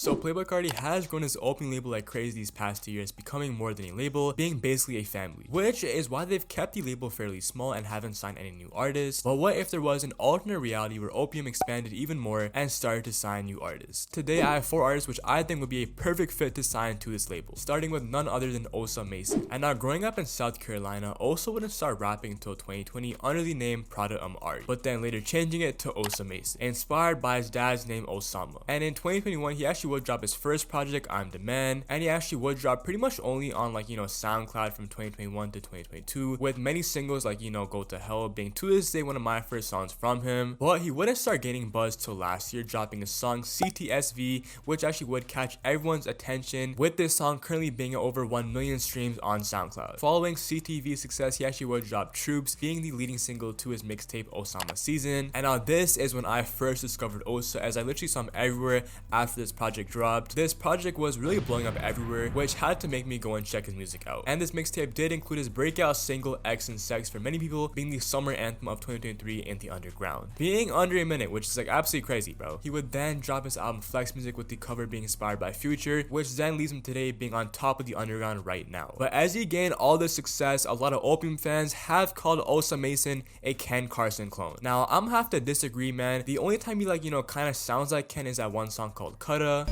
So Playboi Carti has grown his opium label like crazy these past 2 years, becoming more than a label, being basically a family, which is why they've kept the label fairly small and haven't signed any new artists. But what if there was an alternate reality where Opium expanded even more and started to sign new artists? Today I have 4 artists which I think would be a perfect fit to sign to this label, starting with none other than Osa Mason. And now, growing up in South Carolina, Osa wouldn't start rapping until 2020 under the name Prada Ari, but then later changing it to Osa Mason, inspired by his dad's name Osama. And in 2021 he actually would drop his first project, I'm the Man, and he actually would drop pretty much only on SoundCloud from 2021 to 2022, with many singles like Go to Hell being to this day one of my first songs from him. But he wouldn't start gaining buzz till last year, dropping a song CTSV, which actually would catch everyone's attention, with this song currently being at over 1 million streams on SoundCloud. Following CTV's success, he actually would drop Troops, being the leading single to his mixtape Osama Season. And now this is when I first discovered Osa, as I literally saw him everywhere after this project dropped. This project was really blowing up everywhere, which had to make me go and check his music out. And this mixtape did include his breakout single X and Sex, for many people being the summer anthem of 2023 in the underground, being under a minute, which is like absolutely crazy, bro. He would then drop his album Flex Music, with the cover being inspired by Future, which then leaves him today being on top of the underground right now. But as he gained all this success, a lot of Opium fans have called Osa Mason a Ken Carson clone. Now I'm have to disagree, man. The only time he kind of sounds like Ken is that one song called Cutta.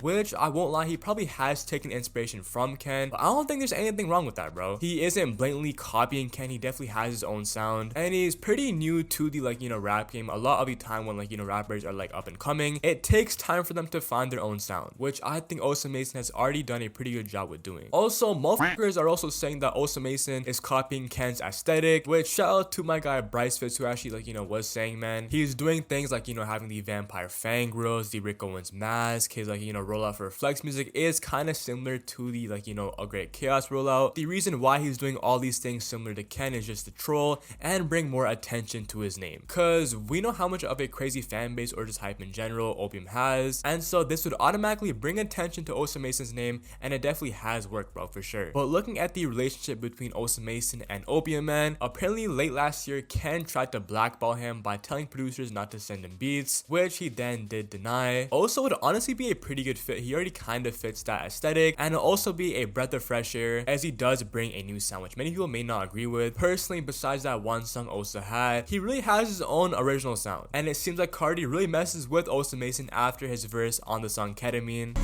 Which, I won't lie, he probably has taken inspiration from Ken, but I don't think there's anything wrong with that, bro. He isn't blatantly copying Ken, he definitely has his own sound, and he's pretty new to the rap game. A lot of the time when rappers are up and coming, it takes time for them to find their own sound, which I think Osa Mason has already done a pretty good job with doing. Also, motherfuckers are also saying that Osa Mason is copying Ken's aesthetic, which shout out to my guy Bryce Fitz, who actually was saying, man, he's doing things like having the vampire fang grills, the Rick Owens mask, his rollout for Flex Music is kind of similar to the A Great Chaos rollout. The reason why he's doing all these things similar to Ken is just to troll and bring more attention to his name, because we know how much of a crazy fan base or just hype in general Opium has, and so this would automatically bring attention to Osa Mason's name, and it definitely has worked, bro, for sure. But looking at the relationship between Osa Mason and Opium Man, apparently late last year Ken tried to blackball him by telling producers not to send him beats, which he then did deny. Osa would honestly be a pretty good fit. He already kind of fits that aesthetic, and it'll also be a breath of fresh air, as he does bring a new sound, which many people may not agree with. Personally, besides that one song Osa had, he really has his own original sound, and it seems like Carti really messes with Osa Mason after his verse on the song Ketamine.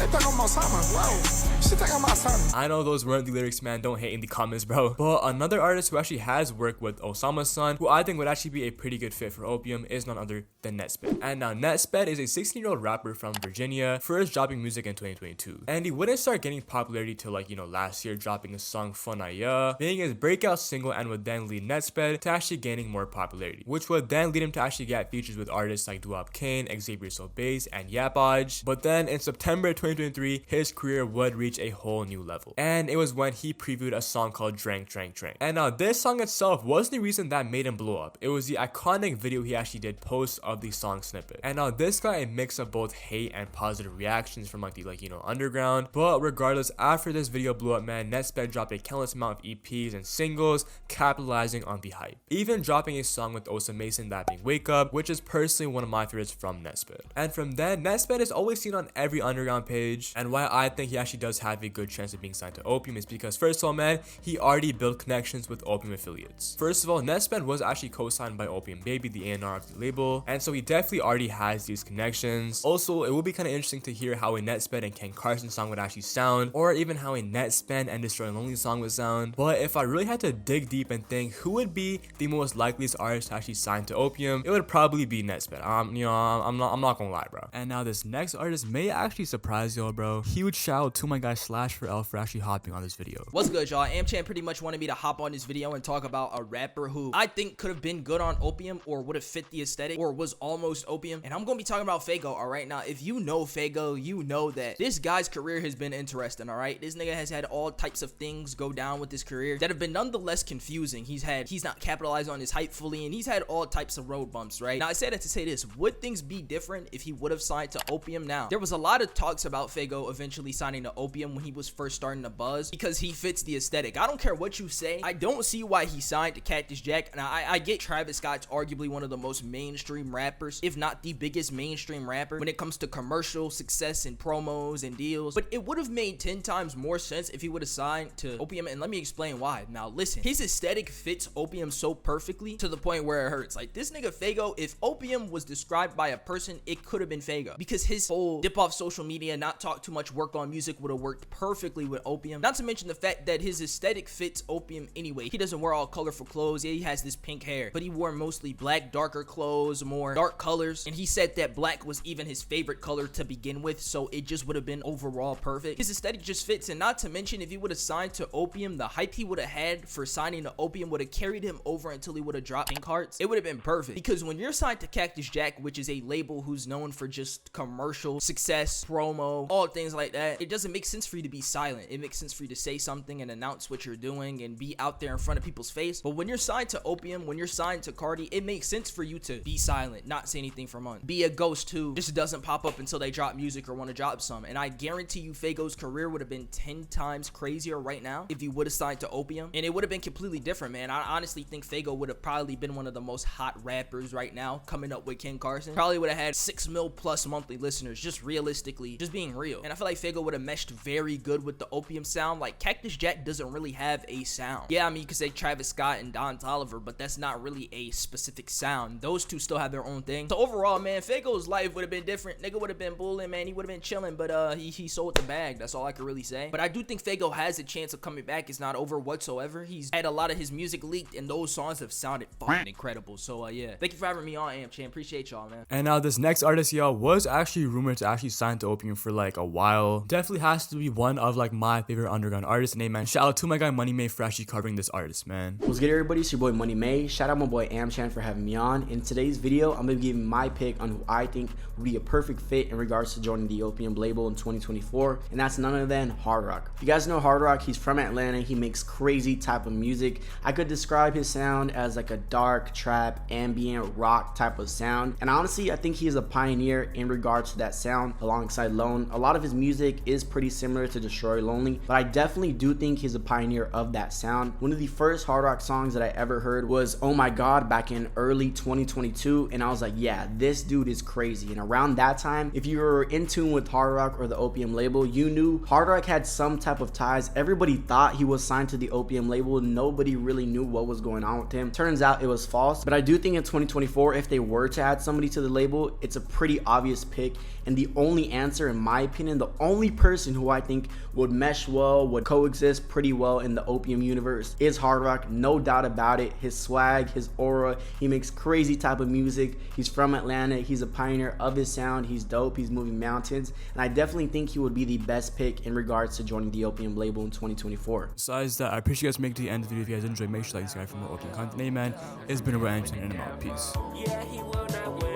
I know those weren't the lyrics, man, don't hate in the comments, bro. But another artist who actually has worked with Osama's son, who I think would actually be a pretty good fit for Opium, is none other than Netspend. And now Netspend is a 16-year-old rapper from Virginia, first dropping music in 2022, and he wouldn't start getting popularity till last year, dropping a song Fonaya, being his breakout single, and would then lead Netspend to actually gaining more popularity, which would then lead him to actually get features with artists like Duop Kane, Xavier Sobase, and Yapaj. But then in September 2023 his career would reach a whole new level, and it was when he previewed a song called Drank. And now this song itself wasn't the reason that made him blow up, it was the iconic video he actually did post of the song snippet. And now this got a mix of both hate and positive reactions from the underground. But regardless, after this video blew up, man, Netspend dropped a countless amount of EPs and singles, capitalizing on the hype, even dropping a song with Osa Mason, that being Wake Up, which is personally one of my favorites from Netspend. And from then, Netspend is always seen on every underground page, and why I think he actually does have a good chance of being signed to Opium is because, first of all, man, he already built connections with Opium affiliates. First of all, Netspend was actually co-signed by Opium Baby, the A&R of the label, and so he definitely already has these connections. Also, it will be kind of interesting to hear how a Netspend and Ken Carson song would actually sound, or even how a Netspend and Destroy Lonely song would sound. But if I really had to dig deep and think who would be the most likeliest artist to actually sign to Opium, it would probably be Netspend. I'm not gonna lie, bro. And now this next artist may actually surprise y'all, bro. Huge shout out to my guy Slash4L for actually hopping on this video. What's good, y'all? Amchan pretty much wanted me to hop on this video and talk about a rapper who I think could have been good on Opium, or would have fit the aesthetic, or was almost Opium, and I'm gonna be talking about Fago. All right, now if you know Fago, you know know that this guy's career has been interesting, all right? This nigga has had all types of things go down with his career that have been nonetheless confusing. He's not capitalized on his hype fully, and he's had all types of road bumps, right? Now, I say that to say this: would things be different if he would have signed to Opium? Now, there was a lot of talks about Fago eventually signing to Opium when he was first starting to buzz because he fits the aesthetic. I don't care what you say, I don't see why he signed to Cactus Jack. Now, I get Travis Scott's arguably one of the most mainstream rappers, if not the biggest mainstream rapper when it comes to commercial success and promos and deals, but it would have made 10 times more sense if he would have signed to Opium, and let me explain why. Now, listen, his aesthetic fits Opium so perfectly to the point where it hurts. Like, this nigga Fago, if Opium was described by a person, it could have been Fago, because his whole dip off social media, not talk too much, work on music would have worked perfectly with Opium. Not to mention the fact that his aesthetic fits Opium anyway. He doesn't wear all colorful clothes. Yeah, he has this pink hair, but he wore mostly black, darker clothes, more dark colors, and he said that black was even his favorite color to begin with, so it just would have been overall perfect. His aesthetic just fits, and not to mention, if he would have signed to Opium, the hype he would have had for signing to Opium would have carried him over until he would have dropped Pink Hearts. It would have been perfect, because when you're signed to Cactus Jack, which is a label who's known for just commercial success, promo, all things like that, it doesn't make sense for you to be silent. It makes sense for you to say something and announce what you're doing and be out there in front of people's face. But when you're signed to Opium, when you're signed to Carti, it makes sense for you to be silent, not say anything for months. Be a ghost who just doesn't pop up until they drop music or want to drop some. And I guarantee you Fago's career would have been 10 times crazier right now if he would have signed to Opium, and it would have been completely different, man. I honestly think Fago would have probably been one of the most hot rappers right now, coming up with Ken Carson. Probably would have had 6 mil plus monthly listeners, just realistically, just being real. And I feel like Fago would have meshed very good with the Opium sound. Like, Cactus Jack doesn't really have a sound. Yeah, I mean, you could say Travis Scott and Don Toliver, but that's not really a specific sound. Those two still have their own thing. So overall, man, Fago's life would have been different. Nigga would have been bullying, man. He would have been chilling, but he sold the bag. That's all I could really say. But I do think Fago has a chance of coming back. It's not over whatsoever. He's had a lot of his music leaked, and those songs have sounded fucking incredible. So yeah, thank you for having me on, Amp Chan. Appreciate y'all, man. And now this next artist, y'all, was actually rumored to actually sign to Opium for like a while. Definitely has to be one of like my favorite underground artists. And hey, man, shout out to my guy Money May for actually covering this artist, man. What's good, everybody? It's your boy Money May. Shout out my boy Amp Chan for having me on. In today's video, I'm gonna be giving my pick on who I think would be a perfect fit in regards to joining the Opium label in 2024, and that's none other than Hardrock. If you guys know Hardrock, he's from Atlanta. He makes crazy type of music. I could describe his sound as like a dark trap, ambient rock type of sound, and honestly, I think he is a pioneer in regards to that sound alongside Lone. A lot of his music is pretty similar to Destroy Lonely, but I definitely do think he's a pioneer of that sound. One of the first Hardrock songs that I ever heard was Oh My God back in early 2022, and I was like, yeah, this dude is crazy. And around that time, if you were in tune with Hardrock or the Opium label, you knew Hardrock had some type of ties. Everybody thought he was signed to the Opium label. Nobody really knew what was going on with him. Turns out it was false. But I do think in 2024, if they were to add somebody to the label, it's a pretty obvious pick. And the only answer, in my opinion, the only person who I think would mesh well, would coexist pretty well in the Opium universe is Hardrock. No doubt about it. His swag, his aura, he makes crazy type of music. He's from Atlanta. He's a pioneer of his sound. He's dope. He's moving mountains. And I definitely think he would be the best pick in regards to joining the Opium label in 2024. Besides that, I appreciate you guys making it to the end of the video. If you guys enjoyed, make sure to like this guy for more Opium content. Hey, man, it's been a real and I'm out. Peace. Yeah, he will not win.